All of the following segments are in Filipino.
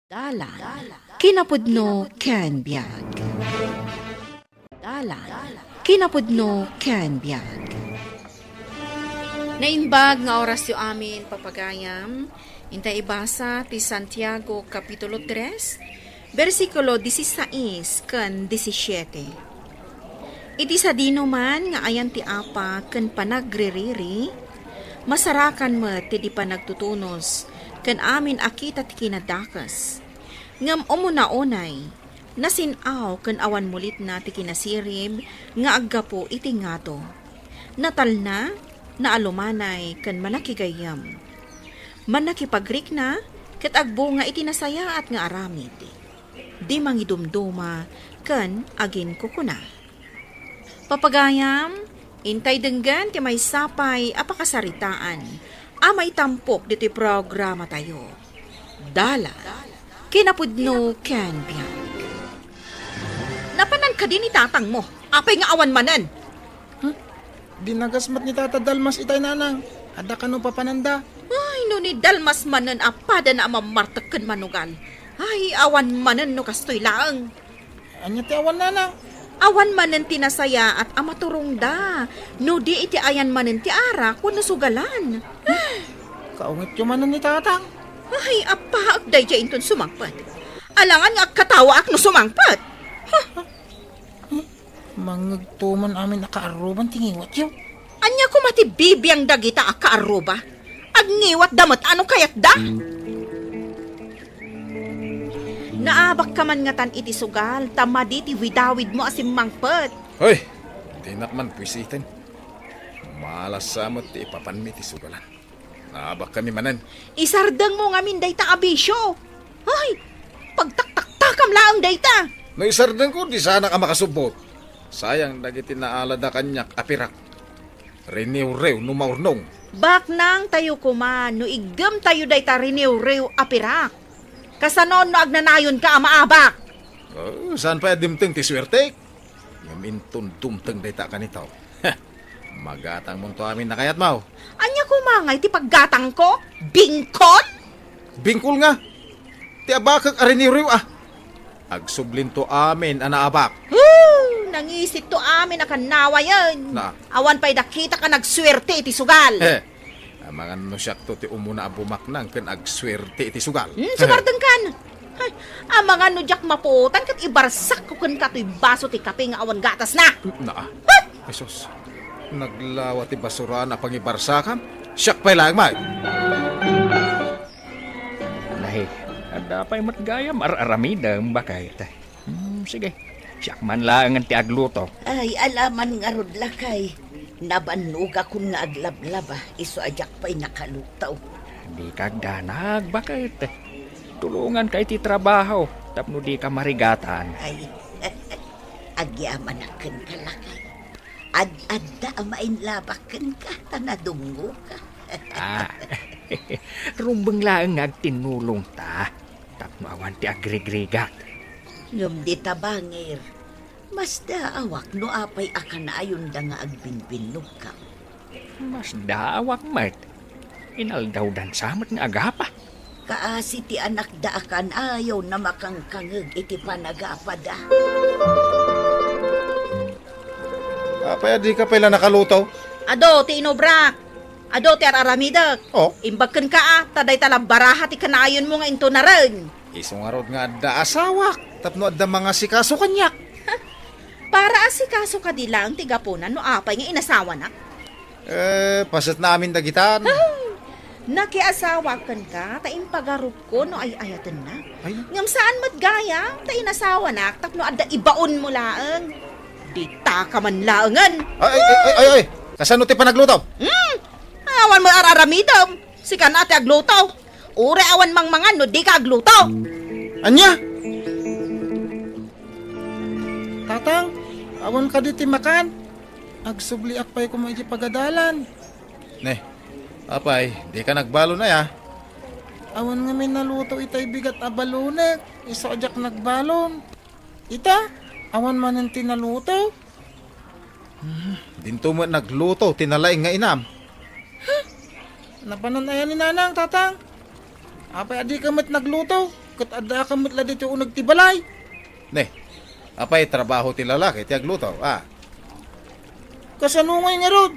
Dalan, kinapudno ken biag. Dalan, kinapudno ken biag. Naimbag nga oras yu amin papagayam, intay ibasa ti Santiago Kapitulo 3, versikulo 16 ken 17. Iti sa dino man nga ayan ti apa ken panagririri, masarakan met ti di panagtutunos, ken amin akita ti kinadakas. Ngam umuna-unay, nasinaw ken awan mulit na ti kinasirib, nga aggapo iti ngato. Natal na, naalumanay ken manakigayam. Manakipagrik na, ket agbo nga iti nasaya at nga aramid. Di mangidumduma, ken agin kukuna. Papagayam, intay denggan ti may sapay apakasaritaan, amay tampok diti programa tayo. Dala, kinapudno ken biag. Napanan ka din itatang mo, apay nga awan manan. Dinagasmat ni Tata Dalmas itay nanang. Ada ka no papananda. Ay, no ni dalmas manan apada na amamartakan manugal. Ay, awan manan no kastoy laang. Anya ti awan nanang. Awan manan tinasaya at amaturong da. No di iti ayan manan ti ara kuno sugalan. Kaungit yung manan ni Tatang. Ay, apa agday dya inton sumangpat. Alangan nga katawa ak no sumangpat. Mangagtuman amin nakaaruban tingiwat yun. Anya ko mati bibiyang dagita ak kaaruba. Agngiwat damat ano kayat da? Naabak ka man nga tan iti sugal, tamadi ti widawid mo asim mangpat. Hoy, di nakman pwisitin. Malas samot ti ipapanmi ti sugalan. Naabak kami manan. Isardang mo nga min dayta abisyo. Ay, pagtaktaktakam laang dayta. No isardeng ko, di sana ka makasubot. Sayang dagiti naalada kanyak apirak. Riniw-rew numaurnong. Bak nang tayo kuman, no igam tayo dayta riniw-rew apirak. Kasanon no agnanayon ka amaabak. Oh, saan pa dimteng ti swerte? Yamintun tumteng dayta kanitaw. Magatang mong to amin na kayat mau. Anya kumangay ti paggatang ko? Bingkon? Bingkul nga. Ti abakag ariniw-rew ah. Agsublin to amin anaabak. Nangisit to amin akan nawa yan. Na? Awan pa'y nakita ka nagswerte iti sugal. Mga no siyak to ti umuna bumaknang ken agswerte iti sugal. Sumardeng kan. Ay, ang mga nudyak maputan kat ibarsak ko kan kato'y baso ti kape nga awan gatas na. Na. Jesus. Naglawa ti basura na pangibarsakam. Siyak pa'y lang mag. Lahi, ada pa'y matgayam ar-aramidang bakay. Sige, siyak man lang ti agluto. Ay, alaman nga rod lakay. Nabanuga kun nga aglablaba, iso ajak pa'y nakalutaw. Di kagdanag bakay. Tulungan kay ti trabaho, tapno di ka marigatan. Ay, agyaman akin ka lakay. Ad-adda amain labakan ka, tanadunggo ka. Rumbeng lang agtinulong ta, tapno awan ti agrigrigat. Ngam di tabangir, mas daawak no apay akan ayon da nga agbinbinog ka. Mas daawak mat. Inaldaw dan samat nga agapa. Kaasi ti anak da akan ayaw na makangkangag iti panagapa da. Apay di ka pala nakalutaw. Ado, ti inobrak. Ado, ti araramidak. Oh. Imbagkan ka taday talang baraha ti kanayon mo nga into na rin. Isong arod nga adda asawak. Tapno adda mga sikaso kanyak. Para asikaso ka di lang ti gapunan no apay nga inasawa na. Pasat namin dagitan. Nakiasawa kan ka, ta impagarup ko no ay ayatan na. Ay. Ngam saan matgaya, ta inasawa na, tapno adda ibaon mo laang. Di ta ka man laangan. Ay. Kasano ti panaglutaw? Awan mo araramidam. Sika na ati aglutaw. Ure awan mangmangan no di ka aglutaw. Anya? Tatang, awan ka diti makan. Agsubli akpay ko maiti pagadalan. Ne, apay, di ka nagbalo na ya. Awan nga may naluto itay bigat abalunek. Iso ajak nagbalon. Ita, awan manan tinaluto. Dinto mo nagluto, tinalaing nga inam. Napanan ayan ni nanang, tatang. Apay adi ka mat nagluto. Kat ada ka matla dito unag ti balay. Ne, apay trabaho ti lalaki ti agluto, Kasanungay nga rod.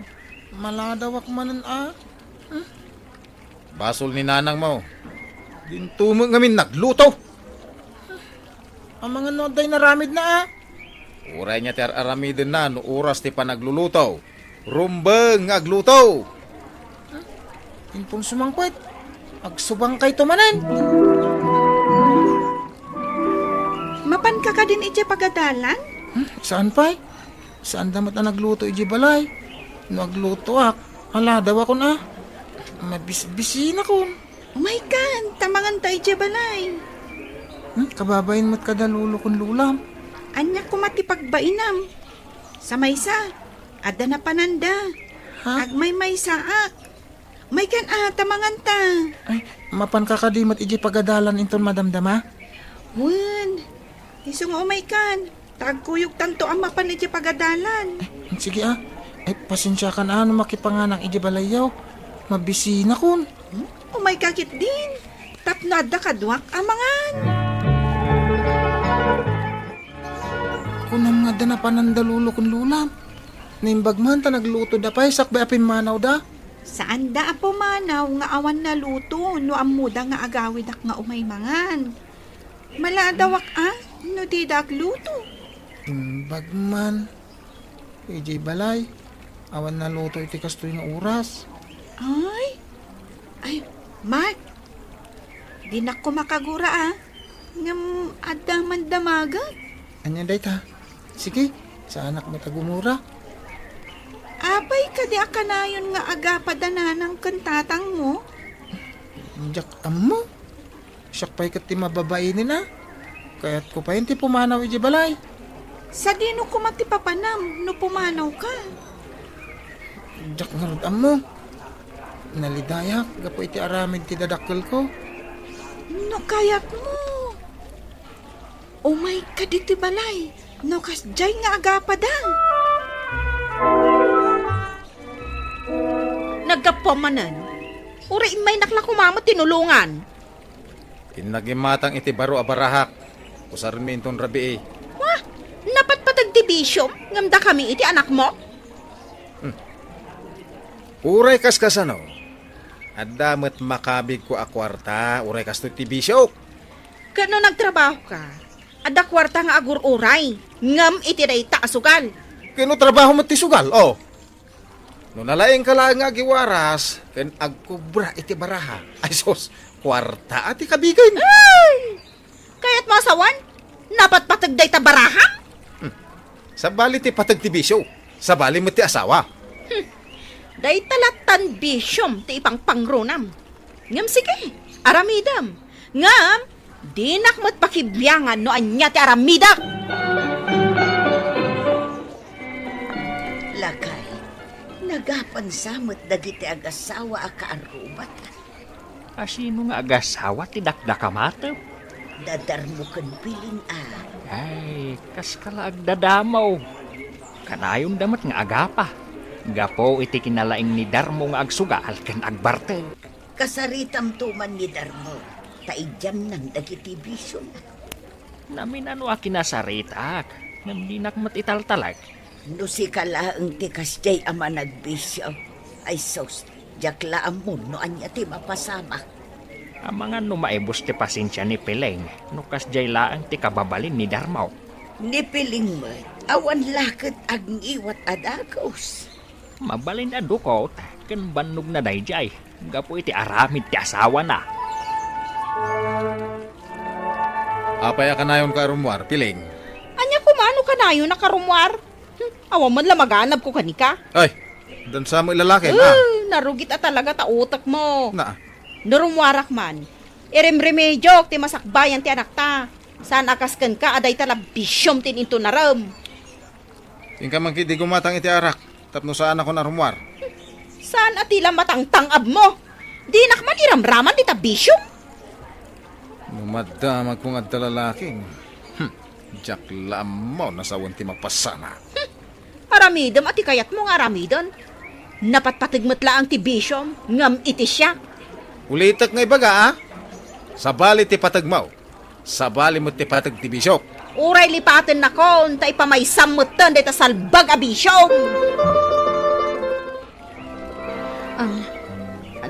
Maladawak manan Basol ni nanang mo. Dintumo ngamin nagluto. Ang mga noday naramid na Uray niya ti aramidin na no oras ti panagluluto. Rumbeng agluto. Impon sumangkwet. Agsubang kay tumanan. Mapan ka ka din iti pagadalan? Saan pa? Saan damat na nagluto iji balay? Nagluto Hala, daw ako na. Mabisbisi na kun. Oh my God, tamangan tayo iti balay. Kababayin mo't kadalulo kun lulam. Anya ko matipagbainam. Sa maysa, ada na pananda. Ha? Agmay may saak. May kan tamangan ta. Ay, mapan kakadimat iji pagadalan inton madamdama. Wen, isong umay kan. Tagkuyog tanto ang mapan iti pagadalan. Sige Ay, pasensya ka na makipanganang iji balayaw. Mabisi na kun. Umay kakit din. Tapnada kadwak amangan. Kunam nga da na panandalulo kun lulam. Naimbag man ta nagluto da pa, sakbay apin manaw da. Saan da po manaw nga awan na luto no amuda nga agawidak nga umay mangan. Maladawak no di dak luto. Imbag man. Iji balay. Awan na luto iti kastoy nga oras. Ay, Mark. Di na ko makagura ngam adaman damagat. Anya day ta? Sige, sa anak mo tagumura. Abay ka di akanayon nga aga padanan ng kantatang mo. Jak mo. Siyak pa'y kat ti mababainin na. Kaya't ko pa yun ti pumanaw iji balay. Sa dino ko matipapanam no pumanaw ka. Jak nga rod mo. Nalidayak, gapo iti aramid ti dadakkel ko. No kayat mo. Oh my God, iti balay. No kasjay nga aga padang. Nagkapamanan. Uri may naklakumama tinulungan. Inagimatang iti baro abarahak. Usarin mi inton rabi Wah, napat patag division. Ngamda kami iti anak mo. Uray kaskasano. Adamet makabig ko akwarta. Uray kas to tibisyo. Kano nagtrabaho ka? Ada kwarta nga agur-uray. Ngam iti day taasugal. Kano trabaho mo ti sugal, No nalaing ka lang nga giwaras, ken agkubra iti baraha. Ay sos, kwarta ati kabigan. Kaya't masawan? Napat patag day tabaraha? Sa bali ti patag ti bisyo. Sa bali mo ti asawa. Day talatan bisyom ti ipang pangrunam. Ngam sige, aramidam. Ngam, di nakmat pakibyangan no anya ti aramidak. Lakay, nagapansamot dagiti agasawa akaarubat. Asino nga agasawa ti dakdakamatep? Dadar mo kan piling Ay, kas kala agdadamaw. Kanayon damat nga agapa. Gapo iti kinalaing ni Darmo nga agsugal ken agbartel. Kasaritam tuman ni Darmo. Taidyam ng dagiti bisyon. Namin ano akinasaritak. Ngam di nakmat italtalag. No si kalaang ti kasjay ama nagbisyo. Ay sos, jaklaan mo no anya ti mapasama. Amangan no maibos ti pasensya ni Peleng. No kasjay laang ti kababalin ni Darmaw. Nipiling mo, awan lakit ang iwat adakos. Mabalin na dukot. Ken bannog na dayjay. Gapo iti aramid ti asawa na. Apay ka na yun ka rumwar, piling. Anya kumano ka na yun nakarumwar? Awa man lamaganap ko kanika. Ay, dan sa mo ilalaki, Narugit talaga ta utak mo. Na, Narumwarak man. Irem-remedyo ti masakbayan ti anak ta. Saan akasken ka aday tala bisyom tin into naram. tingka man kiti gumatang iti arak. Tapno saan ako na rumwar. Saan atila matangtangab mo? Di nakman iramraman di ta bisyom. Numadamag kong adta lalaking. Jak lamaw nasawan ti mapasana. Aramidam ati kayat mo nga aramidon. Napatpatigmat laang ti bisyom. Ngam iti siya. Ulitak nga ibaga, Sa bali ti patagmaw. Sa bali mo ti patag ti Bishop. Uray lipatin na ko, untay pa may samutan dito salbag abisyong.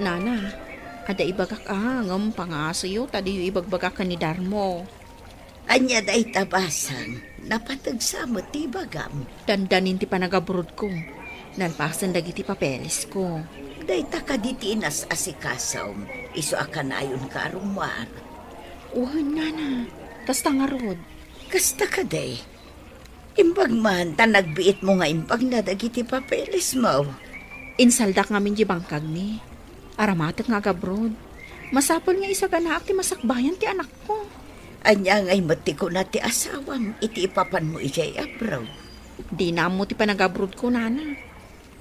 Nana, ada ibagak ngam pangasayo, tadi yung ibagbagak ka ni Darmo. Anya day tabasan, napatagsamot ti bagam. Dandanin ti panagabrod ko, nalpasan dagiti papeles ko. Day takaditinas asikasaw, iso akan ayon ka arumwar. Uhan, Nana, kasta nga rod. Kasta ka day. Imbag man, nagbiit mo nga imbag na dagiti papeles mo. Insaldak ngamin di bangkag ni. Aramatek nga gabrod. Masapol nga isa ganaak ti masakbayan ti anak ko. Anya ngay mati ko na ti asawam, iti ipapan mo ijay abroad. Di na mo ti panagabrod ko, Nana.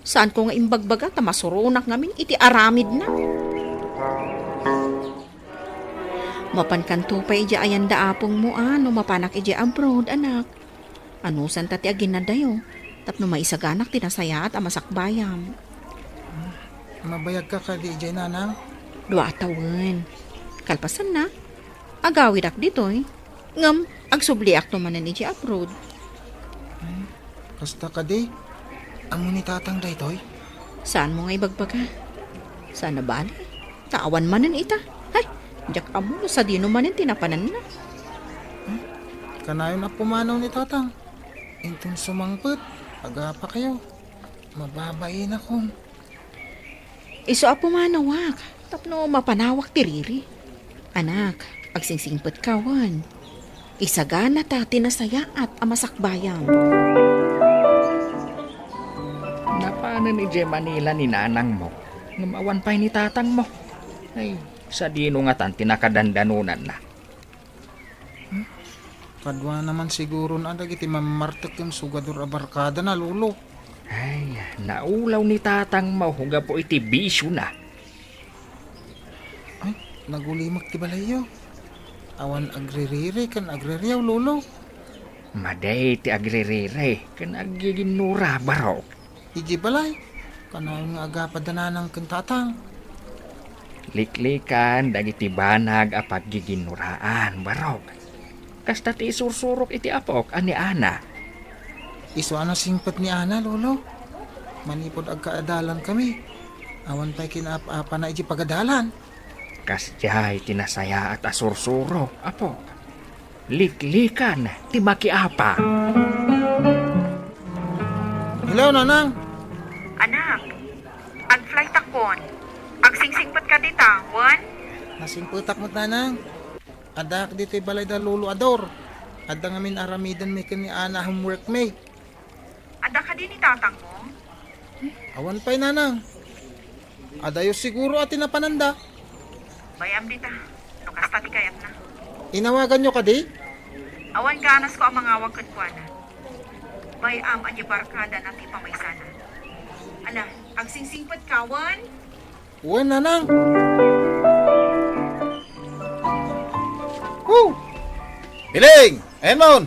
Saan ko nga imbagbaga ta masurunak ngamin iti aramid na. Mapankanto pa iji ayan daapong mo no mapanak iji abroad, anak. Ano san tati agin na dayo? Tapno maisaganak tinasayat ang masakbayam. Mabayag ka ka di jay nanang. 2 taon. Kalpasan na. Agawid ak ditoy. Ngam, agsubli ak tumanan iji abroad. Kasta ka di. Amo ni tatang daytoy. Saan mo nga ibagbaga? Sana bali? Tawan manan ita. Hay, jak amo sa dino manan tinapanan na. Kanayon na pumanaw ni tatang. Intong sumangpet. Aga pa kayo. Mababain akong. Iso apo manawak. Tapno mapanawak tiriri. Anak, agsingsingpet kawan. Isagana ta tinasaya at amasakbayam. Napano ni J. Manila ni nanang mo? Ngumawan pa ni tatang mo. Ay, sa dino nga tan tinakadandanunan na. Kadwa naman siguro na dagiti mamartek yung sugador abarkada na lulo. Ay, naulaw ni tatang mo huga po iti bisyo na. Ay, nagulimak ti balayo. Awan agririri kan agririyaw lulo. Maday ti agririre, kan agiginura barok. Iji balay. Kanayon nga aga padananang kan tatang. Liklikan dagiti banag a paggiginuraan barok. Kasta ti isursurok iti apok ani ana. Iso ano singpet ni Ana lulo. Manipod agkaadalan kami. Awan pa'y kinaapa na iji pagadalan. Kasjay tinasaya at asursuro apok. Liklikan ti makiapa. Hello, nanang. Anak, ag-flight akon. Agsingsingpet ka dita, wan? Nasingputak mo't nanang. Adak dito balay da lulo ador. Ada ngamin aramidan may kani Ana homework may. Ada ka din ni tatang mo? Awan pa'y nanang. Adayo siguro ati na pananda. Bayam dita. No kasta ti kayat na. Inawagan nyo ka di? Awan ganas ko ang mga wakad ko na. Bayam adi barkada na ti pamaysana. Ala, agsingsingpet ka, wan? Uwan nanang. Woo! Piling! Enmon!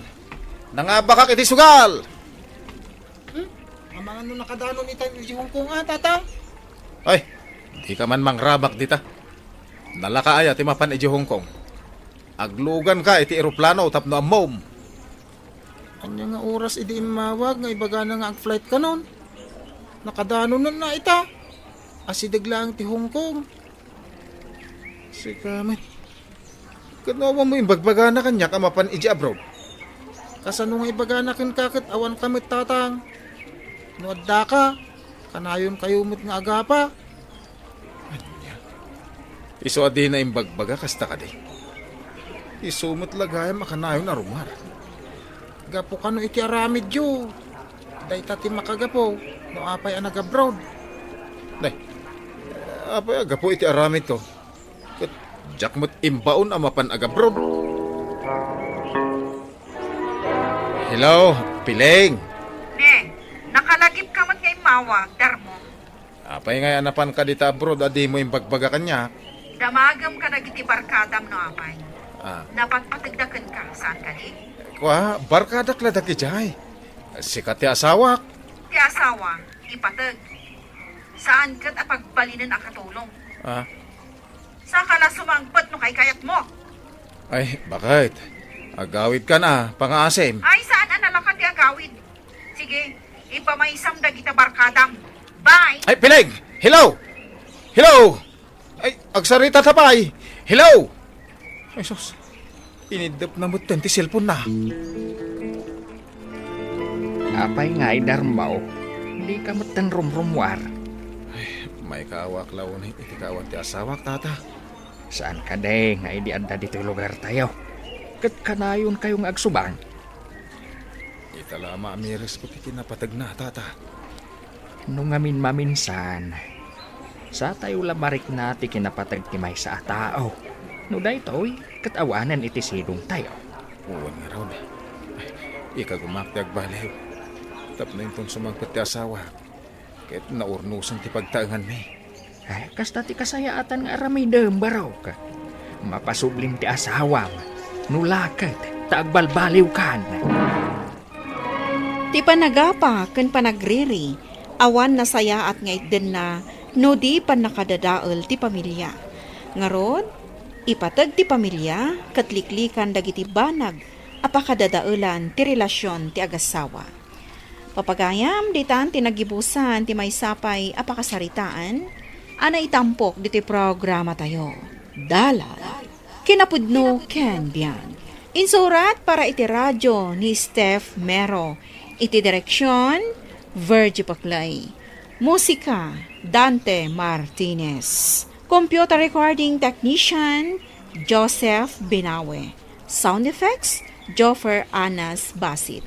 Nangabakak iti sugal! Ang mga nung nakadano ni tayo ni Hong Kong tatang. Ay, di ka man mangrabak dita. Nalakaaya ti mapan iti Hong Kong. Aglugan ka iti eroplano tapno amom. Anya nga oras idi mawag nga ibaga na nga ang flight ka nun. Nakadano nun na ita. Asidag lang ti Hong Kong. Sikamit. Kanawa mo yung bagbaga na kanya kamapan iti abroad. Kasano nga ibaga na kin kakit awan kamit tatang. Nuadda ka. Kanayon kayo mo't nga agapa. Iso adi na yung bagbaga kasta ka di. Isumot lagayam makanayon na rumar. Gapo ka no iti aramid yo. Day tati makagapo. No apay ang nag-abroad. Nay, apa aga po iti aramid ko. Kat jak mo't imbaon amapan agabroad. Hello, Piling. Ne, nakalagip ka mat ngay mawag, Darmo. Apay nga anapan ka dita abroad adi mo yung bagbaga kanya. Damagam ka nagiti barkadam no apay. Ah, Napagpatigdakan ka, saan ka di? kwa barkadak ladaki jay. Sikat ti asawak. Ti asawa, ipatag. Saan kat apagbalinan ang katulong? Ah, Saan ka na sumangpet no kay kayat mo? Ay, bakit? Agawid ka na, pangasim. Ay, saan nalakan ti agawid? Sige, ipamaisam da kita barkadam. Bye! Ay, Piling! Hello! Hello! Ay, agsarita tapay! Hello! Ay, sus. Inidap na mo ti cellphone na. Apay nga ay Darmaw, hindi ka matan rumrumwar. May kaawak lawon iti kawan ti asawak, tata. Saan ka de nga di anda dito lugar tayo? Kat kanayon kayong agsubang. Ita lama amiris ko ti kinapatag na, tata. Nung amin maminsan, sa tayo lamarik na ti kinapatag ti may sa tao. No daytoy, katawanan iti sidong tayo. Uwan nga raw. Ika gumakti agbaliw. Tap na yung sumangkat ti asawa. Kahit naurnusan ti pagtaangan mi. Ay, kasta ti kasayaatan nga aramay dembaraw ka. Mapasubling ti asawa, nulakat, taagbalbaliw kan. Ti panagapa ken panagriri, awan na saya at nga din na no di pan nakadadaol ti pamilya. Ngarod, ipatag ti pamilya, katliklikan dagiti banag, apakadadaolan ti relasyon ti agasawa. Papagayam, ditan tinagibusan ti may sapay apakasaritaan, ana itampok diti programa tayo. Dala, kinapudno ken biyan. Insurat para iti radyo ni Steph Mero. Iti direksyon, Virgie Paclay. Musika, Dante Martinez. Computer recording technician, Joseph Binawe. Sound effects, Joffer Anas Basit.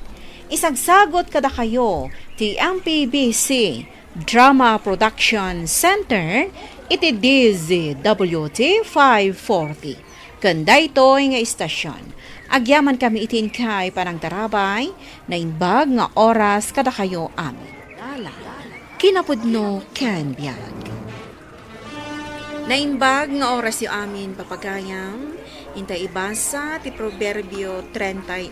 Isagsagot kada kayo ti MPBC Drama Production Center iti DZWT 540. Kanday ito'y nga istasyon. Agyaman kami itin kay parang tarabay na inbag nga oras kada kayo amin. Kinapudno ken biyag. Nainbag nga oras yu amin papagayam, inta ibasa ti Proverbio 31,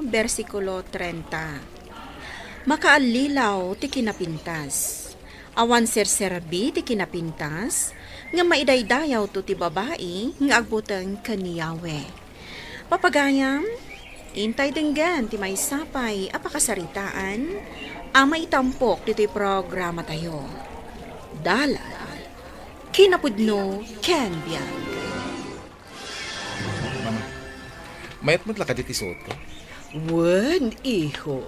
versikulo 30. Makaalilaw ti kinapintas, awan serserbi ti kinapintas, nga maidaydayaw to ti babae nga agbutang kaniyawe. Papagayam, intay denggan ti may sapay apakasaritaan, amay tampok dito'y programa tayo. Dala, kinapudno ken biyag. Mama, mayat mo't lakad iti suot ko. Wen, iho.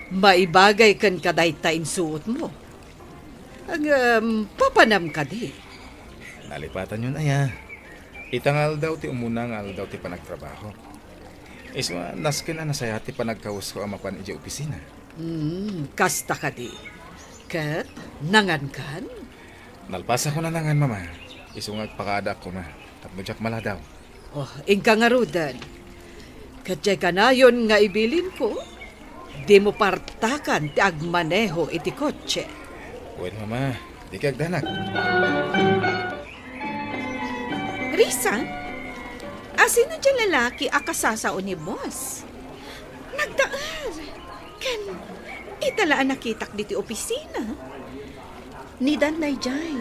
Maibagay kan kadaytayin suot mo. Ang papanam ka di. Nalipatan yun, aya. Itangal daw ti umunang daw ti panagtrabaho. Iswa, naskin na nasaya ti panagkaus ko amapan iti opisina. Kasta ka di. Kat, nangan kan? Nalpasa ko na nangan, mama. Isungag pakaadak ko na. At mudyak mala daw. Oh, ingka nga rudan. Katjay ka na yun nga ibilin ko. Di mo partakan ti agmaneho iti kotse. Uwin, mama. Di kag danak. Risa, asino dyan lalaki akasasao ni boss? Nagdaar. Ken, italaan nakitak diti opisina. Ni Dan na jay.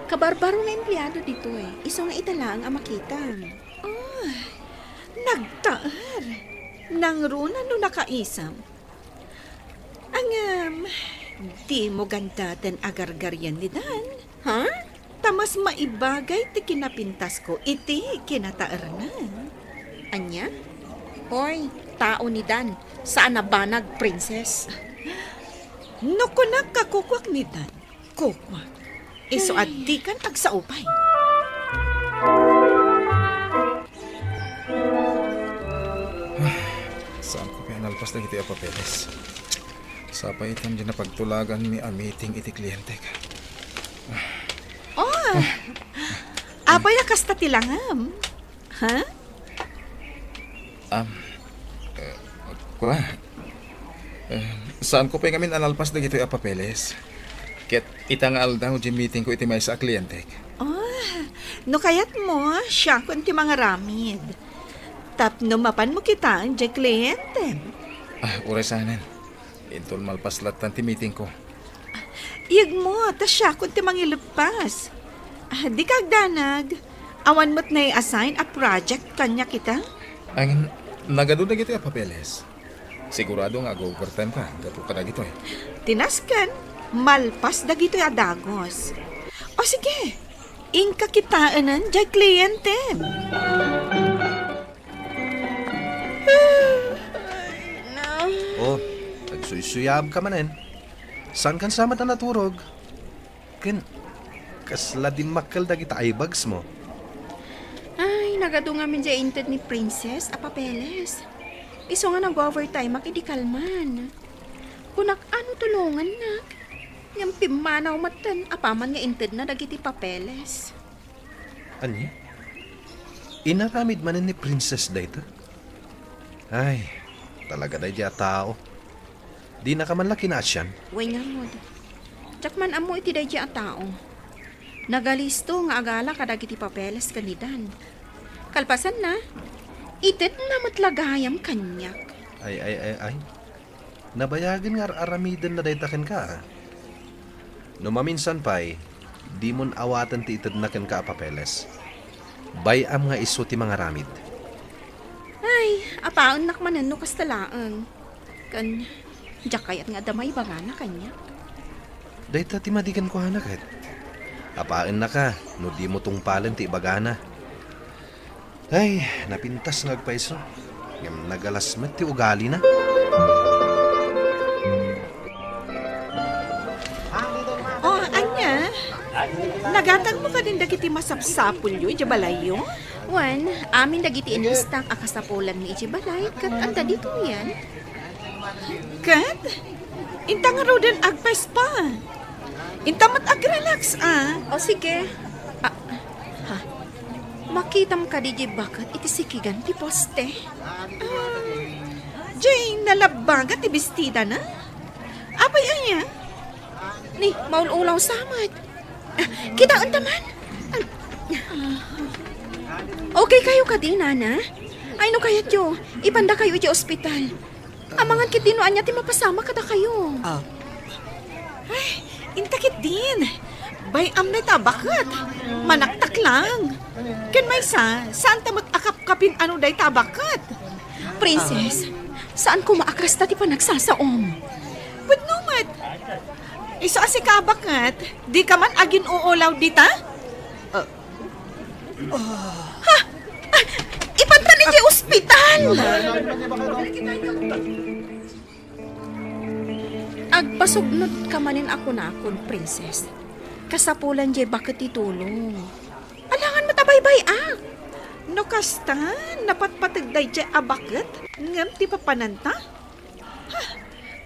Kabarbaro nga empleyado dito eh. Isang nga italang ang makita. Oh, nagtaar. Nang runa no nakaisam. Ang, di mo ganda den agargaryan ni Dan. Ha? Tamas maibagay ti kinapintas ko, iti kinataar na. Anya? Hoy, tao ni Dan. Saan na banag, princess? No kunak kakukwak ni Dan. Kukwak. Iso at di kan agsaupay. Saan ko pinalpas na iti apapeles? Sa paitan dyan na pagtulagan mi a meeting iti kliyente ka. Abay na kasta tilangam. Ha? Kwa? Saan ko pa ngamin analpas na iti apapeles? Ket itangal daw di meeting ko iti may sa kliyente. No kayat mo, siya kun ti mga ramid. Tapno mapan mo kita ang di kliyente. Urasanan. Intol malpaslat ti meeting ko. Iyag mo, ta siya kun ti mga ilupas. Di kagdanag. Awan mo't na assign a project kanya kita? Ang nagado na gito papeles. Sigurado nga go-overtime ka. Gato ka na gito eh. Tinaskan, malpas dagito adagos. O sige, ingka kitaanan jay kliyente. Oh, nagsuysuyab ka manen. Saan kan sama na naturog? Kasla di makal da kita ay bags mo. Ay, nagado nga min jay inted ni Princess a papeles. Iso nga nag-overtime makidikalman. Kunak ano tulungan na. Yang pimanaw matan, apaman nga inted na dagiti papeles. Ani? Inaramid manen ni Princess dayto? Ay, talaga day diya tao. Di na ka man laki na asyan. Way nga mo. Jakman amo iti day a tao. Nagalisto nga agala kadagiti papeles kanidan. Kalpasan na, itet na matlagayam kanyak. Ay. Nabayagan nga aramidan na daytakin ka. No maminsan pa'y, di mon awatan ti itad na ken ka papeles. Bayam nga iso ti mga ramid. Ay, apaon nakmanan no kastalaang. Kan, jakayat nga damay bagana kanyak. Dayta ti madigan ko hanak et. Apaan na ka, no di mo tungpalan ti ibagana. Ay, napintas ngagpaiso. Ngam nagalasmet ti ugali na. Oh, anya? Nagatag mo ka din dagiti masapsapul yu, ijabalayo? Wan, amin dagiti inistak akasapulan ni ijibalay, kat anta dito yan. Kat? Inta nga rodan agpes pa. Inta mat agrelax O sige. Makitam ka di bakat iti sikigan ti poste. Jane, nalabaga ti bestida na? Apay anya? Ni, maululaw samat. Kita taman. Okay kayo ka din, Nana? Ay no kayat yo, ipanda kayo iti ospital. Amangan kit dinuan niya ti mapasama kada kayo. Ay, intakit din. Bayam na tabakat. Manaktak lang. Ken may saan ta mag-akap-kapin ano day tabakat? Princess, saan ko maakas ta ti panagsasaom? But no, mat. Isa si kabakat, di ka man agin uulaw dita? Ha? Ipanta ni di ospital! Agpasugnod ka manin ako na akon, Princess. Kasapulan di bakit itulong. Alangan matabaybay No kasta, napatpatagday di abakat. Ngam ti papananta? Ha?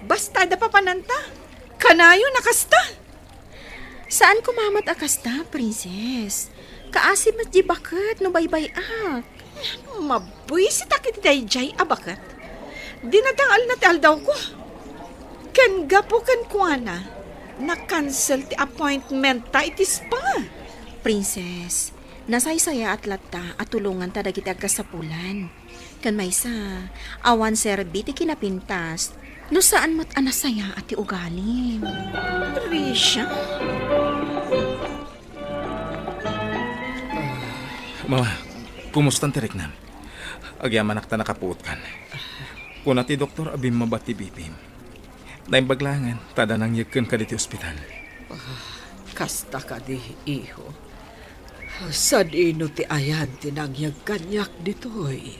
Basta da papananta. Kanayo nakasta. Saan kumamat akasta, Princess? Kaasim at di bakat no baybay-ak. Mabuisit akit day abakat. Dinadangal na ti aldaw ko. Ken gapo ken kuana. Na-cancel ti appointment ta iti spa. Princess, nasaysaya at lata at tulungan ta dagiti agkasapulan. Kan maysa, awan serbi ti kinapintas. No saan mat anasaya at ti ugalim. Risha? Mama, kumusta ang tirik na? Agyaman akta nakapuot kan. Kuna ti doktor abim mabati bipim. Daing baglangan, tada nang yagkan ka diti ospital. Kasta ka di, iho. Sad ino ti ayan tinangyag kanyak ditoy.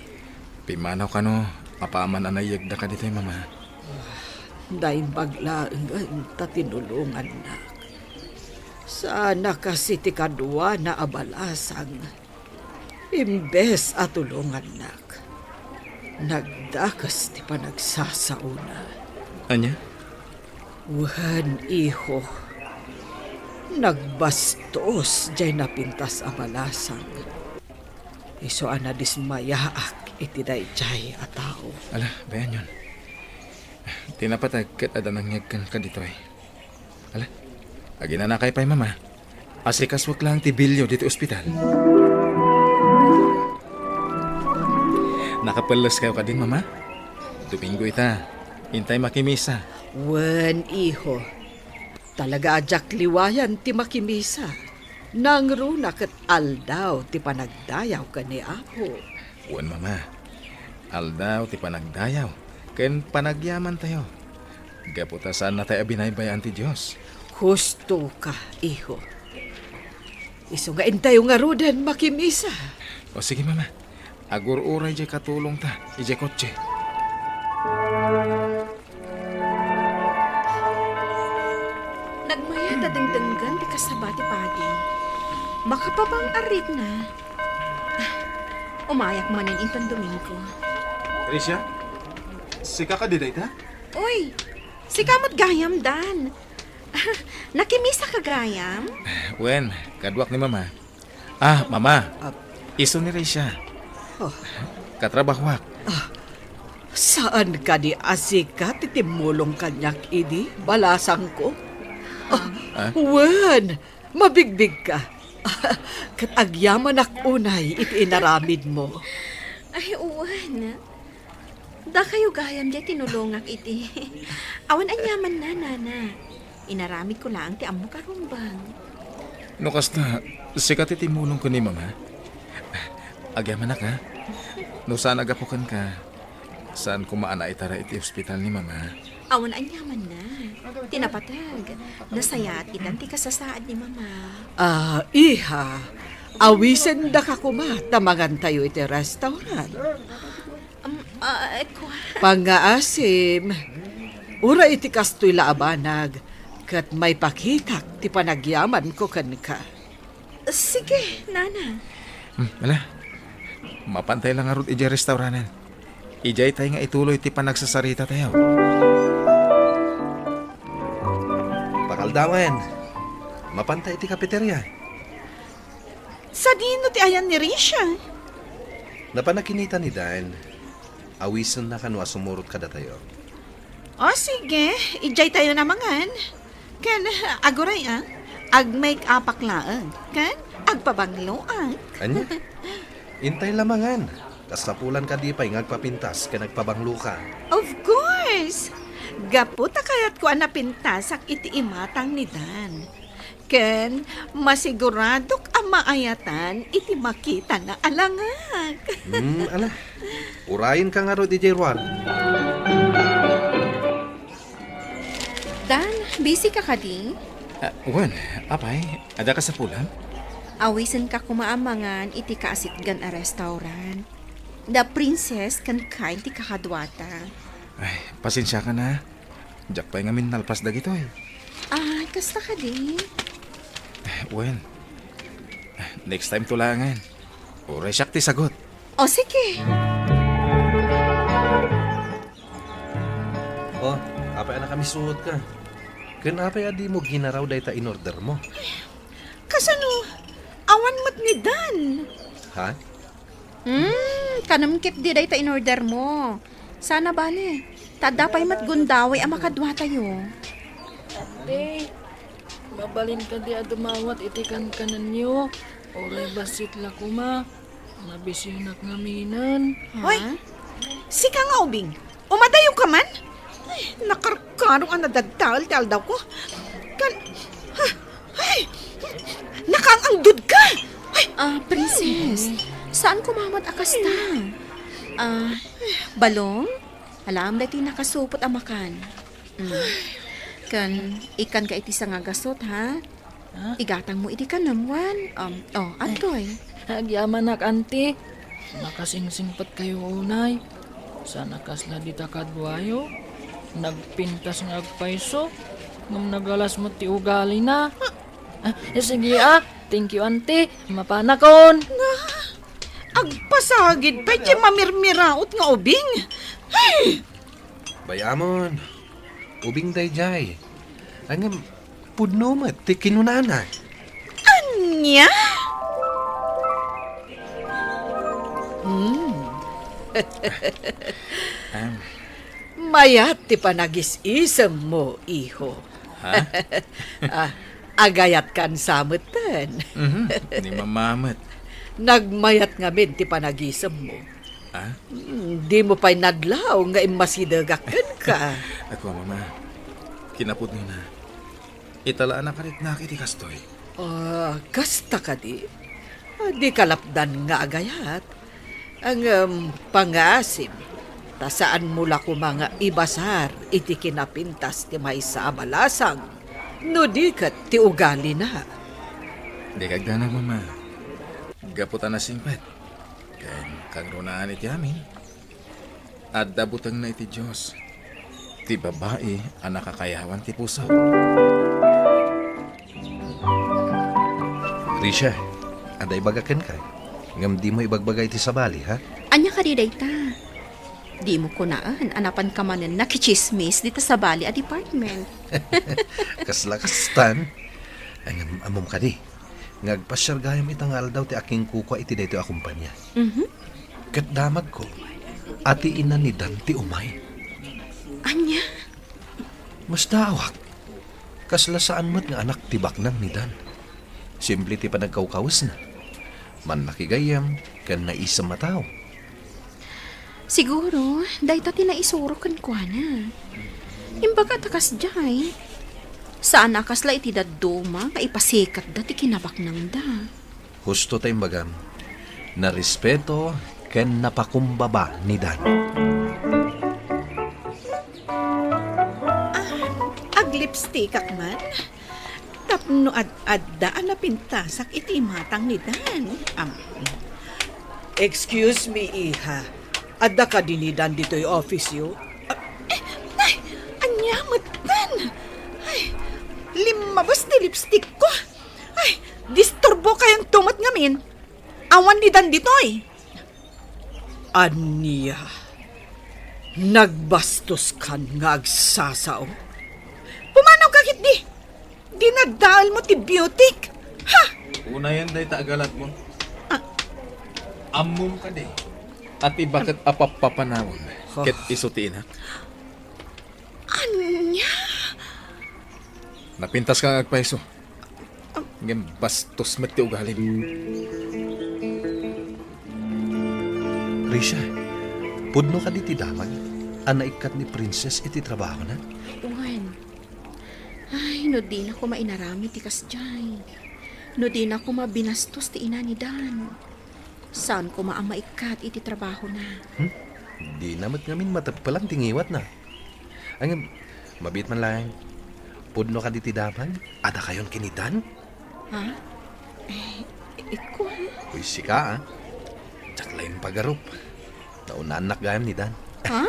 Pimanaw ka no, mapaaman anayagda ka dito mama. Daing baglaangan ta tinulungan na. Sana kasi ti kadwa na abalasang. Imbes at tulungan nak. Nagdakas ti panagsasauna. Anya? Wuhan, iho. Nagbastos jay napintas abalasang. Iso ana dismayaak iti dayjay a tao. Ala, bayan yun. Tinapatag kat ada nang yagkan ka dito eh. Ala, agi na nakay pa'y mama. Asikas wak lang ti bilyo dito ospital. Nakapalas kayo ka din mama? Domingo ita. Hintay makimisa. Wen, iho. Talaga ajak liwayan ti makimisa. Nangruna kat aldaw ti panagdayaw ka ni Apo. Wan mama. Aldaw ti panagdayaw. Ken panagyaman tayo. Gaputasan na tayo binaybayan ti Diyos. Husto ka, iho. Iso nga intayo nga rudan makimisa. O sige mama. Agur-uray jay katulong ta. Ijay kotse. Nagmaya ta dengdenggan di kasabati padi. Makapabang arit na. Umayak man yung intang Domingo. Risha? Sika ka di dayta? Uy, si kamot gayam dan. Nakimisa ka gayam? Wen, kadwak ni mama. Ah, mama. Iso ni Risha. Oh. Katrabahwak. Saan ka di asika titimulong kanyak idi? Balasang ko? Wen, mabigbig ka. Kat agyaman ak unay iti inaramid mo. Ay, uwan. Da kayo gayam di tinulongak iti. Awan anyaman na, nana. Inaramid ko lang ti amo karumbang. No kasta, sikat itimulong ko ni mama. Agyaman na ka. No saan agapukan ka. Saan kumaana itara iti ospital ni mama. Awan anyaman na. Tinapatag. Nasayat itan ti kasasaad ni mama. Iha, awisen da ka kuma, tamangan tayo iti restaurant. Ko. Pangaasim, ura iti kastoy laabanag, kat may pakitak ti panagyaman ko kan ka. Sige, nana. Wala. Mapantay lang arot ijay restaurantan. Ijay tayo nga ituloy ti panagsasarita tayo. Pakaldawan. Mapantay ti kafeterya. Sa dino ti ayan ni Risha? Napanakinita ni Dan. Awisen na kanwa sumurot kada tayo. O sige, ijay tayo namangan. Kan, aguray ag-make upak laang. Kan, agpabangloan. Anya? Intay lamangan. Kasapulan ka di pa'y ngagpapintas ka nagpabanglo ka. Of course! Gaputa kayat ko napintasak iti imatang ni Dan. Ken, masiguradok ang maayatan iti makita na alangag. Ala. Urayin ka nga ro, DJ Juan. Dan, busy ka di? Wen, apay, ada ka sa pulang? Awisan ka kumaamangan iti kaasitgan a restaurant. The princess kan kain ti kakadwata. Ay, pasensya ka na. Diyak pa'y ngamin nalpas da gito eh. Kasta ka di? Wen, next time tulangan. Oray siyak ti sagot. O sige. Oh, apay na kami suot ka. Kenapay adi mo ginaraw day ta in order mo? Kasano? Awan mo't ni Dan. Ha? Kanamkit di day ta in order mo. Sana bale. Tadapay mat gundaway ang makadwa tayo. Ate, mabalin ka di adumawat itikan kanan niyo. Oray basit la kuma. Nabisinak ngaminan. Hoy, sika nga ubing. Umadayo ka man? Ay, nakarkarong ang nadagtal daw ko. Ay, nakaangdud ka. Princess, saan kumamot akasta? Balong? Alam dati nakasupot ang makan. Ikan ka iti sa nga gasot, ha? Igatang mo iti kanamwan. Atoy. Agyaman nak ante. Nakasingsingpat kayo unay. Sana kasla di takadwayo. Nagpintas nga agpaiso. Ngam nagalas mo ti ugali na. Sige thank you ante. Mapanakon. Agpasagid pa iti mamirmiraot nga ubing. Hey! Bayamon. Ubing day jay. Angam, pudno mat, ti kinunana. Anya? Mayat ti panagis-isem mo, iho. Ha? Agayat kan samutan. Ni mamamat. Nagmayat nga min ti panagisem mo. Ha? Di mo pa'y nadlaw nga imasidagakan ka. Ako, mama. Kinapod nyo na. Italaan na karit na kiti kastoy. Kasta ka di. Di kalapdan nga agayat. Ang pangasim. Tasaan mula ko mga ibasar iti kinapintas ti may sa abalasang. No di kat ti ugali na. Di kagdanag, mama. Gaputan na simpet. Kan kagrunaan iti amin. At dabutang na iti Diyos. Ti babae ang nakakayawan ti puso. Risha, aday bagaken ka. Ngam di mo ibagbagay ti sabali, ha? Anya ka di dayta. Di mo kunaan, anapan ka manen nakichismis dito sa bali a department. Kaslakastan. Ang amom ka di. Ngagpasyar gayam itangal daw ti aking kuko iti dayto a kumpanya. Kat damag ko, ati ina ni Dan ti umay. Anya? Mas dawak. Kaslasaan mo't nga anak ti baknang ni Dan. Simple ti panagkaukawas na. Man nakigayam, kan naisang matao. Siguro, dahil tati na isuro kan kwa na. Imbaga takas jay. Saan akasla iti daduma, kaipasikat dati kinabak nang da. Husto tayong bagam, na respeto ken napakumbaba ni Dan. Aglipstick man. Tapno ad-addaan na pintasak iti matang ni Dan. Excuse me, iha. Adda ka dinidan dito yung office yo? Ay, anyamot Dan. Ay, limabas ni lipstick ko. Ay, disturbo kayang tumat ngamin. Awan ni Dan ditoy. Aniya. Nagbastos kan nga agsasao. Pumanaw kakit di. Dinadal mo ti beautic. Ha? Una yan day taagalat mo. Amom ka di. Ati bakit apapapanawon? Ket isutiin ha? Anya? Napintas ka ngagpaiso. Ngem bastos met ti ugalim. Risha, pudno ka di ti damag. Anaikat ni Princess iti trabaho na. Uwan. Ay, no di na ko mainarami ti kasjay. No di na ko mabinastos ti ina ni Dan. Saan ko maamaikat iti trabaho na? Di namat ngamin matagpalang tingiwat na. Ang mabit man lang. Pudno ka di ti damag. Ada kayon kinidan. Ha? Iko ha? Uy, sika, ah. Tsakla yung pagarup. Naunanak gayam ni Dan. Ha?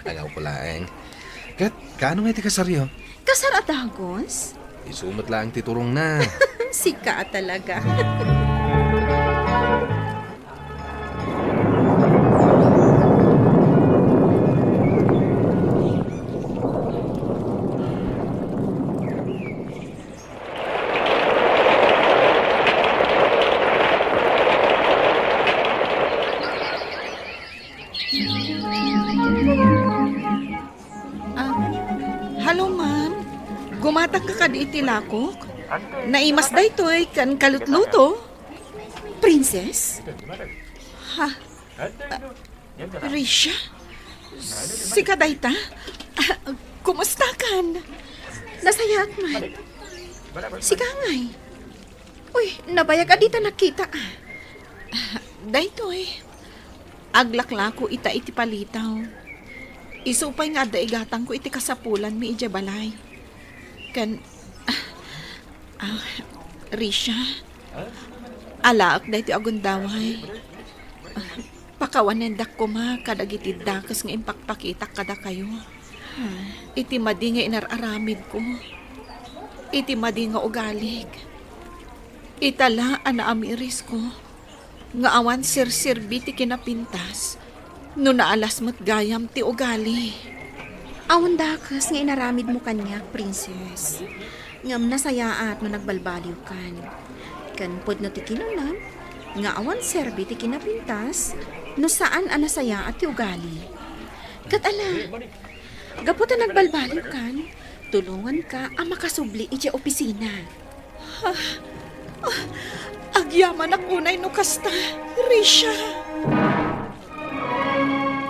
Agaw ko lang. Kat, kaano nga iti kasaryo? Kasar at dagos? Isumot lang titurong na. Sika talaga. Hello, ma'am. Gumatag ka di iti lakok. Naimas da ito kan kalutluto. Princess? Ha? Risha? Si Kadayta? Kumusta kan? Nasayat man. Si Kangay. Uy, nabayag adita nakita. Daytoy. Aglaklako ita iti palitaw. Isupay nga daigatang ko iti kasapulan mi ija balay. Kan... Risha? Alaak da iti agundaway. Pakawanendak ko ma kadagiti dakas nga impakpakitak kada kayo. Iti madi nga inararamid ko. Iti madi nga ugalig. Itala ana amiris ko. Nga awan sir-sirbi ti kinapintas. No naalas mo't gayam ti ugali. Awan dakas nga inaramid mo kanya, princess. Ngam nasayaat no nagbalbaliw kan. Kan pod no ti kinunam, nga awan serbi ti kinapintas, no saan anasaya at ti ugali. Kat ala, gaputan nagbalbaliw kan, tulungan ka ang makasubli iti opisina. Agyaman akunay no kasta, Risha.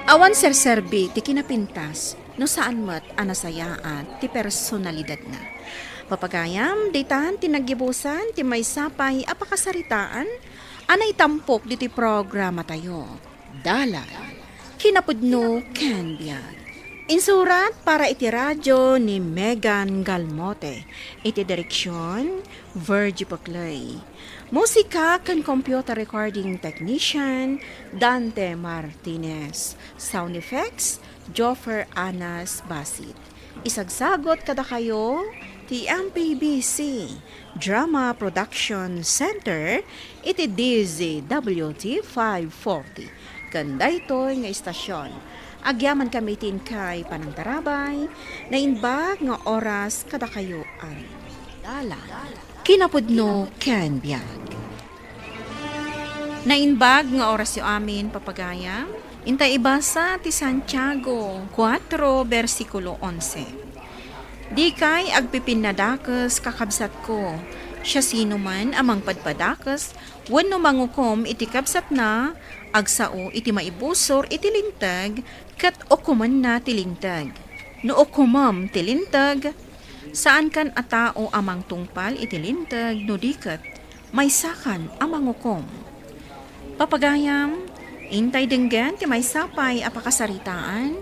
Awan serserbi ti kinapintas, no saan mat anasayaat ti personalidad na. Papagayam, ditan tinaggibusan, ti may sapay, apakasaritaan, anay tampok diti programa tayo. Dala, kinapudno ken biag. Insurat para iti radyo ni Megan Galmote. Iti direksyon, Virgie Paclay. Musika kan computer recording technician, Dante Martinez. Sound effects, Joffer Anas Basit. Isagsagot kada kayo, ti MPBC Drama Production Center, iti DZWT 540. Kanda ito nga istasyon. Agyaman kami kay panangtarabay, na inbag nga oras kada kayo ay dala. Kinapudno ken biag. Na inbag nga oras yu amin papagayam, intay ibasa ti Santiago 4 versikulo 11. Di kay agpipinadakas kakabsat ko, siya sino man amang padpadakas, wenno mangukom iti kabsat na, agsao iti maibusor iti lintag, kat okuman na tilintag. No okumam tilintag, saan kan a tao amang tungpal iti lintag, no dikat, may sakan amang ukom. Papagayam, intay denggan ti may sapay apakasaritaan,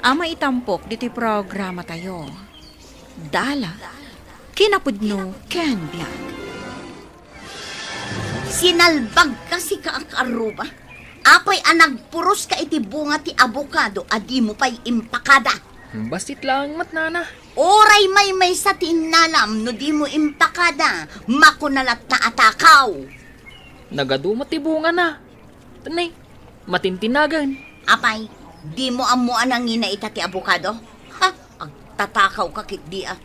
ama itampok diti programa tayo. Dala, kinapudno ken biag. Sinalbag kasi ka ang karuba. Apay anagpuros ka iti bunga ti abokado, adi mo pa'y impakada. Basit lang matnana. Oray may sa tinalam, no di mo impakada, makunalat na atakaw. Nagadumat ti bunga na. Tanay, matintinagan. Apay, di mo amuan ang ina ita ti abokado? Ha, agtatakaw ka kit di ah.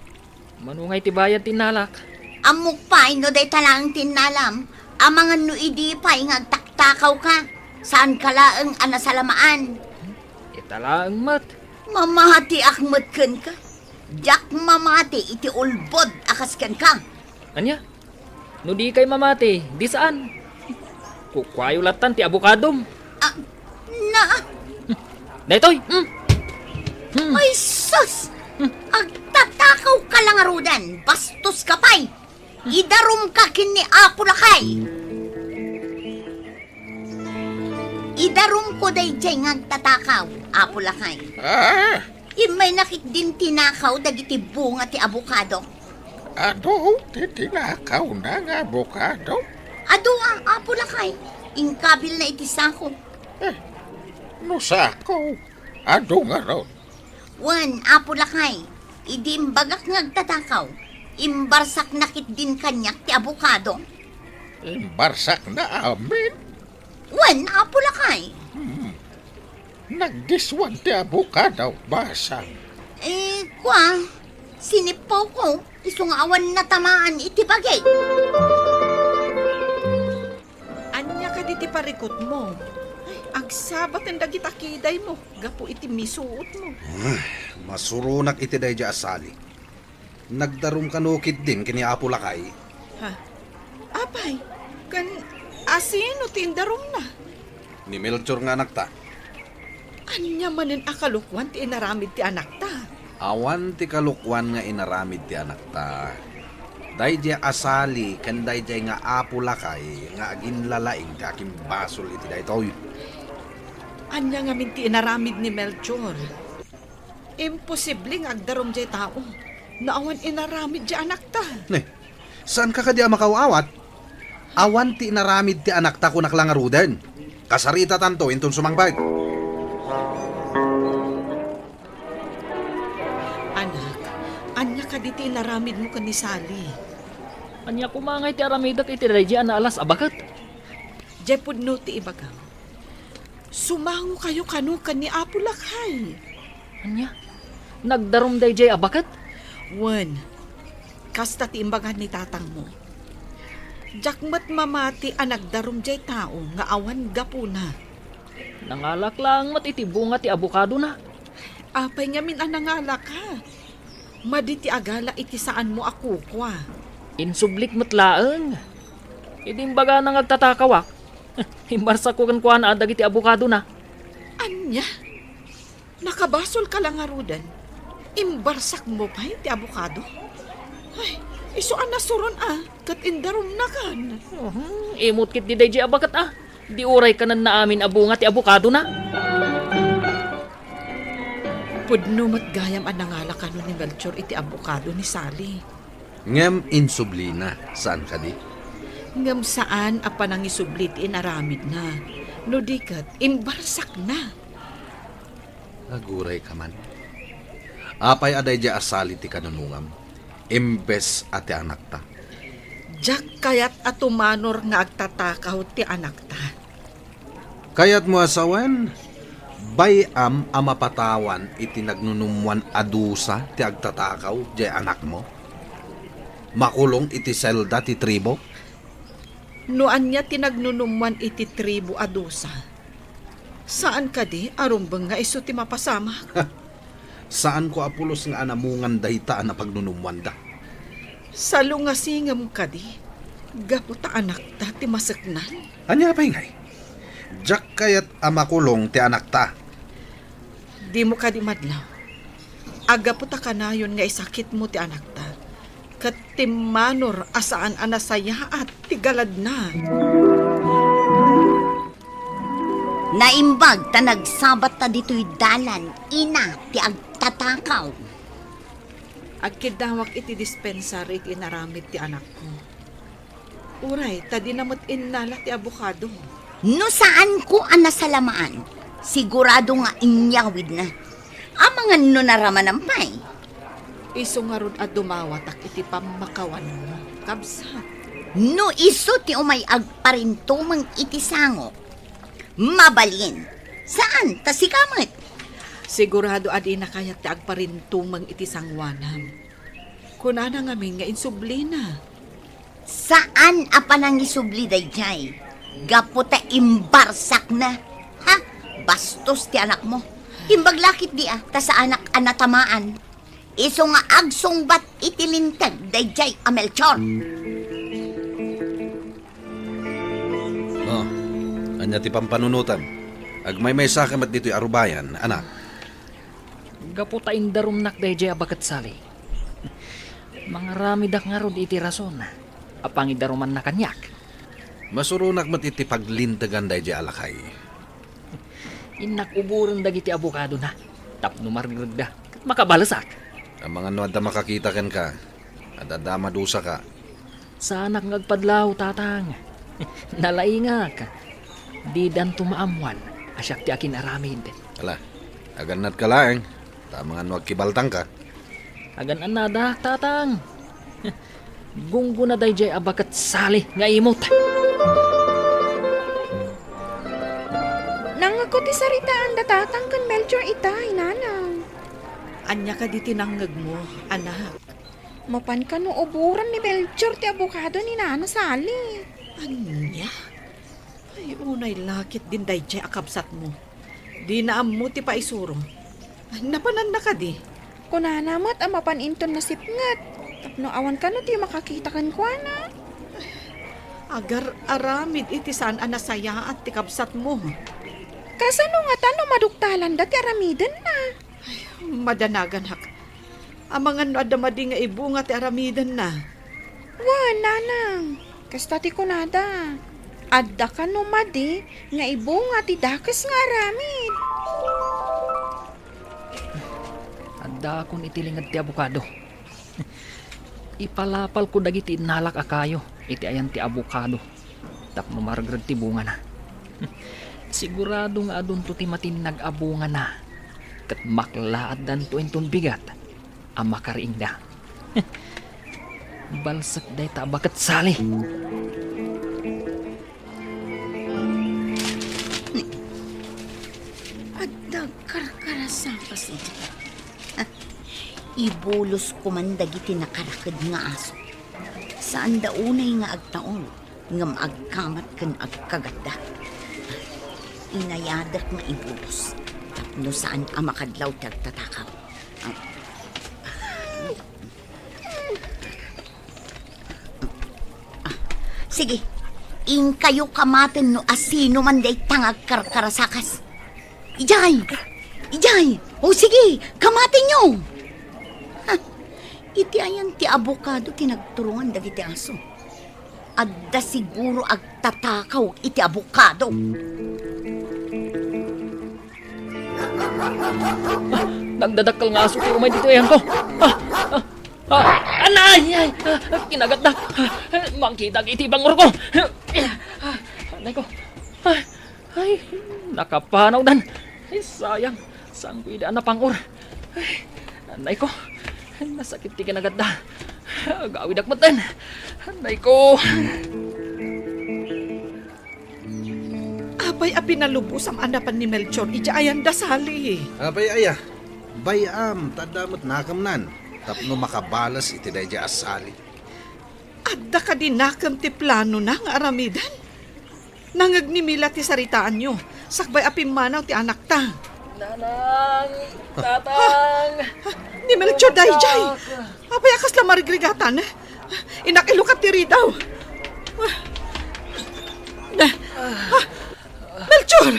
Manungay ti bayan tinalak. Amok pa'y no day talang tinalam, amangan no idi pa'y ngagtaktakaw ka. Saan ka laang anasalamaan? Itala ang mat. Mamati akmat ken ka. Jak mamati iti ulbod akas ken ka. Anya? No di kay mamati, di saan? Kukwayo latan ti abukadom. Ah, na, Daytoy, ay sus! Agtatakaw ka lang arudan, bastos ka pa'y. Idarum ka kini apo lakay. Idarum ko day jay ngagtatakaw, apo lakay. Imay nakit din tinakaw dagiti bunga ti abukado. Ado, titinakaw na nga abokado. Ado apo lakay. Ingkabil na iti sako. No sako, ado nga ron. Wan, apo lakay. Idi imbagak ngagtatakaw. Imbarsak nakit din kanyak ti abukado. Imbarsak na amin. Wan, apo lakay. Nagdiswan ti abokado, basang. Kwa, sinipaw ko. Isungawan na tamaan iti bagay. Anya ka diti parikot mo. Agsabat ang dagitakiday mo. Gapo iti misuot mo. Masurunak iti day di asali. Nagdarum kanukit din kini Apo Lakay. Ha? Apay, kan asino tindarom na. Ni Melchor nga anak ta. Anya manin akalukwan ti inaramid ti anak ta. Awan ti kalukwan nga inaramid ti anak ta. Day di asali kan day di nga Apo Lakay nga agin lalaing ti aking basol iti daytoy. Anya nga min ti inaramid ni Melchor. Imposible nga agdarom jay tao. Naawan inaramid di anak ta. Saan ka kadi makawawat? Awan ti inaramid ti anak ta kunak lang aruden. Kasarita tanto inton sumangbag. Anak, anya ka diti inaramid mo kan ni Sally. Anya kumangay ti aramidak iti radya na alas abakat. Jay pudno ti ibagaw. Sumango kayo kanukan ni Apo Lakay. Anya? Nagdarom day jay abakat? Wan, kasta ti imbagan ni tatang mo. Jakmat mamati ang nagdarom jay tao nga awan gapuna. Nangalak lang mat iti bunga ti abukado na. Apay nga min anangala ka. Maditi agala iti saan mo ako kwa. Insublik matlaeng. Idimbaga na ngagtatakawak. Himbarsa ko kan kuha na adag iti abukado na. Anya? Nakabasol ka lang arudan. Imbarsak mo pa iti abukado? Ay, isuan na suron kat indarom na kan. Imot kit di DJ abakat Di uray ka na naamin abunga ti abukado na. Pudno matgayam ang nangala ka ni Melchor iti abukado ni Sally. Ngem insublina, saan ka di? Ngam saan apa nang isublit inaramid na. No dikat, imbarsak na. Aguray ka man. Apay aday di asali ti kanunungam. Imbes ati anak ta. Jak kayat atumanor nga agtatakaw ti anak ta. Kayat mo asawan, bayam amapatawan iti nagnunumwan adusa ti agtatakaw di anak mo. Makulong iti selda ti tribo. Noan niya tinagnunumwan iti tribo adusa. Saan ka di arumbang nga iso ti mapasama? Saan ko apulos nga anamungan dahitaan na pagnunumwan da? Sa lungasingam ka di, gaputa anak ta ti masaknan. Anya pa ingay? Jak kayat amakulong ti anak ta. Di mo ka di madlaw. Agaputa ka na yun nga isakit mo ti anak ta. Kat ti manor asaan anasaya at ti galad na. Naimbag ta nagsabat ta dito'y dalan, ina ti agtatakaw. Agkidawak iti dispensary iti inaramid ti anak ko. Uray, tadi namot innala ti abukado. No saan ko ang nasalamaan, sigurado nga inyawid na. Amangan no naraman ang pay. Iso nga ron at dumawatak iti pamakawan mo. Kabsat. No iso ti umay agparintumang iti sango. Mabalin. Saan? Tasikamot. Sigurado adi na kaya ti agparintumang iti sangwanan. Kunana nga nga insublina. Saan apa nang isubli dayjay? Gaputa imbarsak na. Ha? Bastos ti anak mo. Imbaglakit di ta sa anak anatamaan. Iso nga agsungbat itilintag dayjay a Melchor. Oh, anya ti pampanunutan. Agmay-may sakamat dito'y arubayan, anak. Gaputa indarum nak DJ abakat sali. Mga ramidak nga rod iti rason. Apang idaruman na kanyak. Masurunak mat iti paglintagan day di alakay. Inakuburan dagiti abukado na. Tapno marigod da. Makabalasak. Ang mga nuwad na makakita ken ka, at adamadusa ka. Sa anak ngagpadlaw, tatang. Nalaingak. Di dan tumaamwan. Asyak ti akin aramid. Ala, aganat ka laeng. Mga nuwag kibaltang ka. Agan anada, tatang. Gunggo na dayjay abakat sali nga imot. Nangako ti saritaan da tatang kan Melchor itay, nanang. Anya ka di tinanggag mo, anak. Mapan ka no uburan ni Melchor ti abukado ni Nana Sally. Anya? Ay, unay lakit din dayjay akabsat mo. Di naam mo ti paisuro. Napanan na ka di. Kunana mo't amapan inton na sipngat. Tapno awan ka no ti makakita kan kwa na. Agar aramid iti saan anasaya at ti kabsat mo. Kasano nga tano maduktalan da ti aramidan na. Madanagan hak. Amangan no adamadi nga ibunga ti aramidan na. Wan, nanang. Kasta ti kunada. Adda ka no madi nga ibunga ti dakas nga aramid. Adda akong itilingad ti abukado. Ipalapal ko dagiti nalak akayo. Iti ayan ti abukado. Tapno margrad ti bunga na. Sigurado nga adun to ti matinag abunga na. Kat maklaad dan to entong bigat. Ang makariing da. Balsak day tabakat sali. Adda karkarasa kasi. Ibulos ko man dagiti nakarakad nga aso. Saan da unay nga agtaon nga maagkamat kan agkagada. Inayadak nga ibulos. Tapno saan ang makadlaw tagtatakaw. Sige, ing kayo kamaten no asino man day tangag karkarasakas. Ijay! Ijay! O sige, kamaten nyo! iti ayan ti abokado tinagturungan dagiti aso. Adda siguro agtatakaw iti abokado. Nagdadakkel nga aso ti umay dito yan ko. Anay! Kinagat na. Mangkita iti bangor ko. Anay ko. Ay, nakapanaw dan. Ay, sayang. Saan ko idaan na pangor. Anay ko. Nasakit ti kinagat na. Gawid akmat dan. Anay ko. Apay a pinalubos ang anapan ni Melchor, iti ayan dasali. Abay aya, bayam, tadamot nakamnan. Tapno makabalas iti dayja asali. Adda ka dinakam ti plano na nga aramidan. Nangagnimila ti saritaan nyo. Sakbay a pimanaw ti anak ta. Nanang! Tatang! Ni Melchor dayjay. Apay akas lang marigrigatan. Inakilukat ti ridaw. Melchor!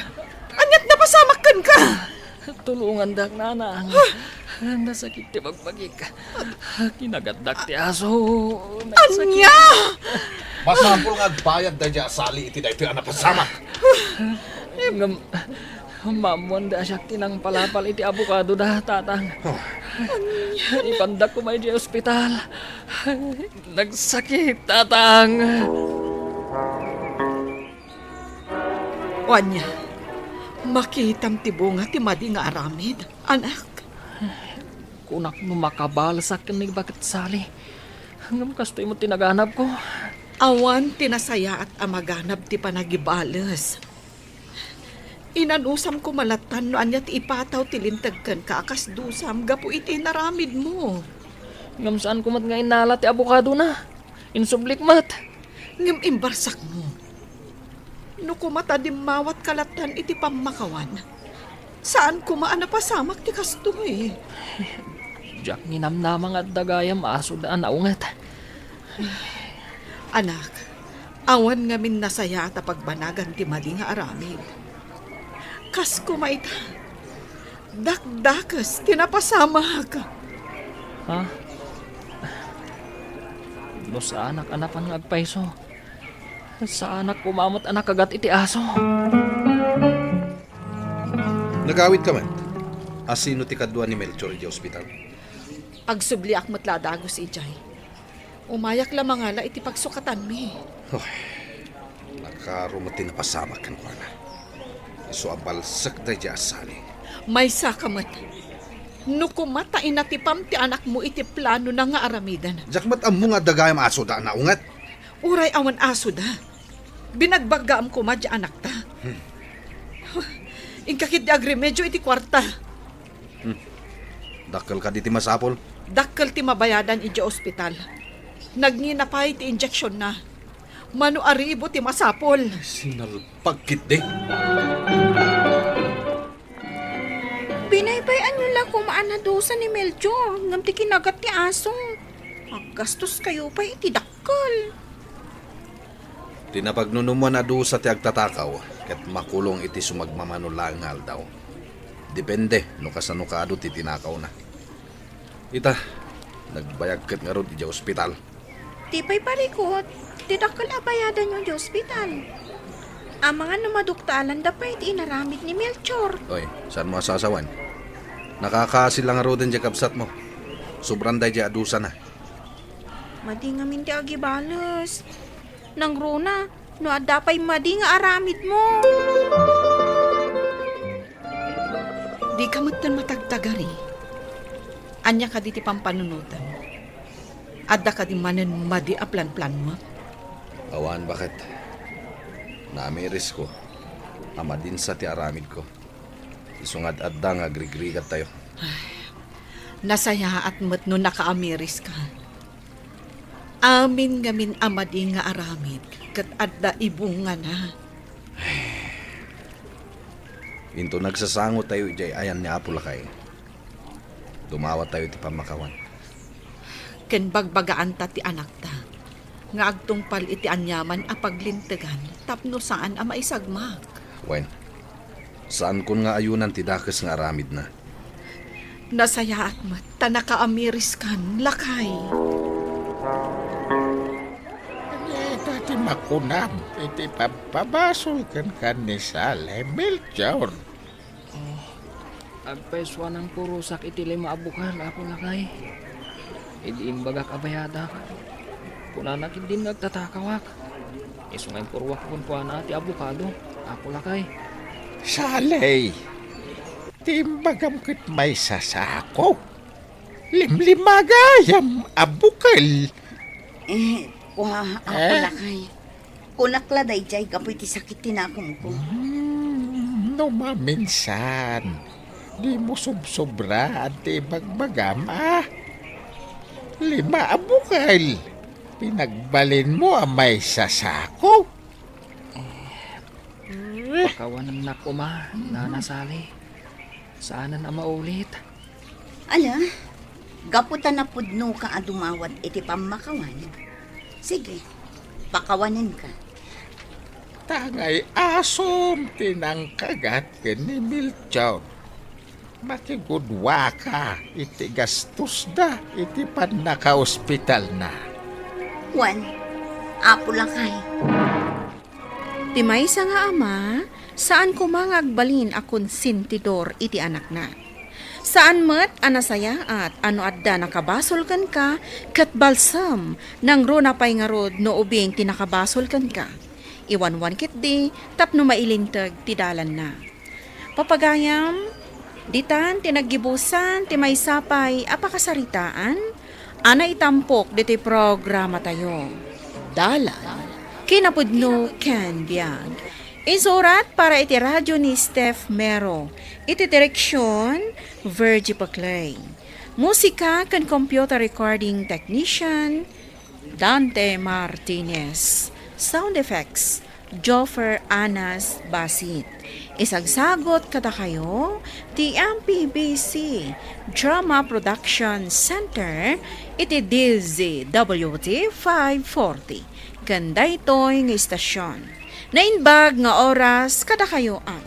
Anyat na pasamakan ka! Tulungan dak nanang. Nasakit ti magpagik. Kinagatdak ti aso. Anya! Masapul nga agbayad dayja asali iti daytoy anapasama. Ngam, mamuan da siya tinang palapal iti abukado da, tatang. Ipandak ko may di ospital. Nagsakit, tatang. Wanya, makitam ti bunga ti madi nga aramid. Anak, Kunak mo makabalsak ni bakit sali. Ngam kastoy mo tinaganap ko. awan tinasaya at amaganab ti panagibalas. Inanusam ko malatan no anya ti ipataw ti lintagkan ka akas dusam gapu iti naramid mo. Ngam saan kumat nga inala ti abukado na. Insublik mat. Ngam imbarsak mo. No kumata di mawat kalatan iti pamakawan. Saan kumaan na pasamak ti kastoy? Jack nginamnamang at dagayam aso daan naungat. Anak, awan ngamin nasaya at pagbanagan ti madi nga aramid. Kas kumaita, dakdakas tinapasamag. Ha? No sa anak pan nga agpaiso. Sa anak kumamot anak kagat iti aso. Nagawid ka man. Asino ti kadwa ni Melchor iti ospital? Agsubliak matladagos ijay. Umayak lamang ala iti pagsukatan mi. Nakarumati na pasamak kan ko na. Iso abalsak dayja asali. May sakamat. No kumata inatipam ti anak mo iti plano na nga aramidan. Jakmat ammo nga dagayam aso da naungat. Uray awan aso da. Binagbagam ko madya anak ta. Inkakit di agremedyo iti kwarta. Dakkel ka diti masapol. Dakkel ti mabayadan iti ospital. Nagninapay ti injection na. Mano aribo ti masapol. Sinalpagkit de. Binaybayan nyo lang kumaan na dosa ni Melchor. Ngam ti kinagat ti aso. Aggastos kayo pa iti dakkel. Tinapagnunuman na do sa ti agtatakaw. Ket makulong iti sumagmamanulangal daw. Depende no kasano kaado ti tinakaw na. Ita, nagbayag ket nga rod iti ospital. Tipay parikot. Ti dakkel abayadan nyo di ospital. Ang mga namaduktalan dapay iti inaramid ni Melchor. Oy, saan mo asasawan? Nakakasil lang roden di kapsat mo. Sobrang day di adusa na. Madi nga minti agibalos. Nang runa, no adapay madi nga aramid mo. Di ka matan matagtagari. Anya ka diti pampanunutan. Adda ka di manen madi a plan-plan mo. Awan, bakit? Naamiris ko. Ama din sa ti aramid ko. Isungad adda nga grigrigat tayo. Nasaya at mat no nakaamiris ka. Amin ngamin amadi nga aramid. Kat adda ibunga na. Into nagsasango tayo ijay ayan ni Apulakay. Dumawat tayo ti pamakawan. Ken bagbagaan ta ti anak ta. Nga agtungpal iti anyaman a paglintegan. Tapno saan a maisagmak. Wen, saan kun nga ayunan ti dakes nga aramid na? Nasayaat mo, tanaka-amiris kan, lakay. Dati makunam, iti papabasol kan ni Saleh Melchor. Agpaiswa ng purusak iti lima abukan ako lakay. Idi imbagak abayada ka. Kunanak hindi nagtatakawak. Isungay purwak kung kuana ati abukado. Ako lakay. Saleh, timbagam kit may sasako. Limlimagayam abukal. Wah, ako lakay. Kunakla dayjay kapoy ti sakit tinakom ko. No maminsan. Di mo subsobra at ibagbagam Lima abukal. Pinagbalin mo ang may sasako. Pakawanan na kuma, nanasali. Sana na maulit. Ala, gaputan na pudno ka adumawad iti pamakawan. Sige, pakawanin ka. Tangay asom tinangkagat ni Milchor. Makigudwa ka, iti gastos da, iti pan naka-hospital na. Juan, apo lakay. Ti maysa nga ama, saan kumangagbalin akon sintidor iti anak na. Saan met anasaya at ano adda nakabasol kan ka, kat balsam, nang ro na pay nga rod no ubing tinakabasol kan ka. Iwanwan kit di, tapno mailintag ti dalan na. Papagayam, ditan tinaggibusan ti may sapay apakasaritaan, ana itampok diti programa tayo. Dalan, kinapudno ken biag. Isurat para iti radyo ni Steph Mero, iti direksyon Virgie Paclay. Musika ken computer recording technician Dante Martinez. Sound effects Joffer Anas Basit. Isagsagot kada kayo ti MPBC Drama Production Center iti DZWT 540. Ganda ito'y nga istasyon. Nainbag nga oras kada kayo ang